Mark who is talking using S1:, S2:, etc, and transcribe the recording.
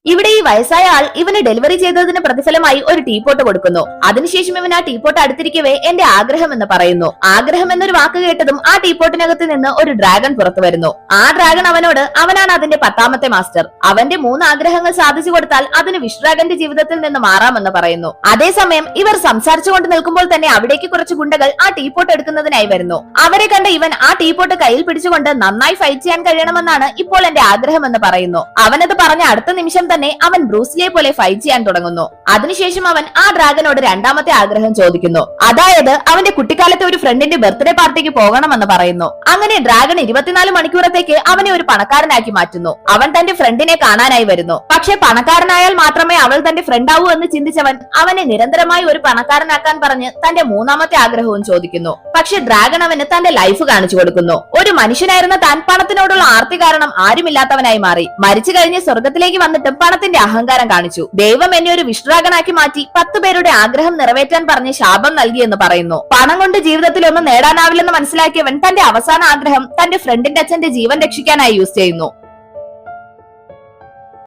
S1: ഇവിടെ ഈ വയസ്സായ ആൾ ഇവന് ഡെലിവറി ചെയ്തതിന് പ്രതിഫലമായി ഒരു ടീപോട്ട് കൊടുക്കുന്നു. അതിനുശേഷം ഇവൻ ആ ടീപോട്ട് അടുത്തിരിക്കവേ എന്റെ ആഗ്രഹം എന്ന് പറയുന്നു. ആഗ്രഹം എന്നൊരു വാക്ക് കേട്ടതും ആ ടീപോട്ടിനകത്ത് നിന്ന് ഒരു ഡ്രാഗൺ പുറത്തു വരുന്നു. ആ ഡ്രാഗൺ അവനോട് അവനാണ് അതിന്റെ 10ാമത്തെ മാസ്റ്റർ. അവന്റെ 3 ആഗ്രഹങ്ങൾ സാധിച്ചു കൊടുത്താൽ അതിന് വിഷ് ഡ്രാഗന്റെ ജീവിതത്തിൽ നിന്ന് മാറാമെന്ന് പറയുന്നു. അതേസമയം ഇവർ സംസാരിച്ചുകൊണ്ട് നിൽക്കുമ്പോൾ തന്നെ അവിടേക്ക് കുറച്ച് ഗുണ്ടകൾ ആ ടീപോട്ട് എടുക്കുന്നതിനായി വരുന്നു. അവരെ കണ്ട ഇവൻ ആ ടീപോട്ട് കയ്യിൽ പിടിച്ചുകൊണ്ട് നന്നായി ഫൈറ്റ് ചെയ്യാൻ കഴിയണമെന്നാണ് ഇപ്പോൾ എന്റെ ആഗ്രഹം എന്ന് പറയുന്നു. അവനത് പറഞ്ഞ അടുത്ത നിമിഷം തന്നെ അവൻ ബ്രൂസ്ലിയെ പോലെ ഫൈറ്റ് ചെയ്യാൻ തുടങ്ങുന്നു. അതിനുശേഷം അവൻ ആ ഡ്രാഗനോട് 2ാമത്തെ ആഗ്രഹം ചോദിക്കുന്നു. അതായത് അവന്റെ കുട്ടിക്കാലത്തെ ഒരു ഫ്രണ്ടിന്റെ ബർത്ത്ഡേ പാർട്ടിക്ക് പോകണമെന്ന് പറയുന്നു. അങ്ങനെ ഡ്രാഗൺ 24 മണിക്കൂറത്തേക്ക് അവനെ ഒരു പണക്കാരനാക്കി മാറ്റുന്നു. അവൻ തന്റെ ഫ്രണ്ടിനെ കാണാനായി വരുന്നു. പക്ഷെ പണക്കാരനായാൽ മാത്രമേ അവൾ തന്റെ ഫ്രണ്ട് ആവൂ എന്ന് ചിന്തിച്ചവൻ അവനെ നിരന്തരമായി ഒരു പണക്കാരനാക്കാൻ പറഞ്ഞ് തന്റെ 3ാമത്തെ ആഗ്രഹവും ചോദിക്കുന്നു. പക്ഷെ ഡ്രാഗൺ അവന് തന്റെ ലൈഫ് കാണിച്ചു കൊടുക്കുന്നു. ഒരു മനുഷ്യനായിരുന്ന താൻ പണത്തിനോടുള്ള ആർത്തി കാരണം ആരുമില്ലാത്തവനായി മാറി. മരിച്ചു കഴിഞ്ഞ് സ്വർഗത്തിലേക്ക് വന്നിട്ടും പണത്തിന്റെ അഹങ്കാരം കാണിച്ചു. ദൈവം എന്നെ ഒരു വിഷ് ഡ്രാഗനാക്കി മാറ്റി 10 പേരുടെ ആഗ്രഹം നിറവേറ്റാൻ പറഞ്ഞ് ശാപം നൽകി എന്ന് പറയുന്നു. പണം കൊണ്ട് ജീവിതത്തിൽ ഒന്നും നേടാനാവില്ലെന്ന് മനസ്സിലാക്കിയവൻ തന്റെ അവസാന ആഗ്രഹം തന്റെ ഫ്രണ്ടിന്റെ അച്ഛന്റെ ജീവൻ രക്ഷിക്കാനായി യൂസ് ചെയ്യുന്നു.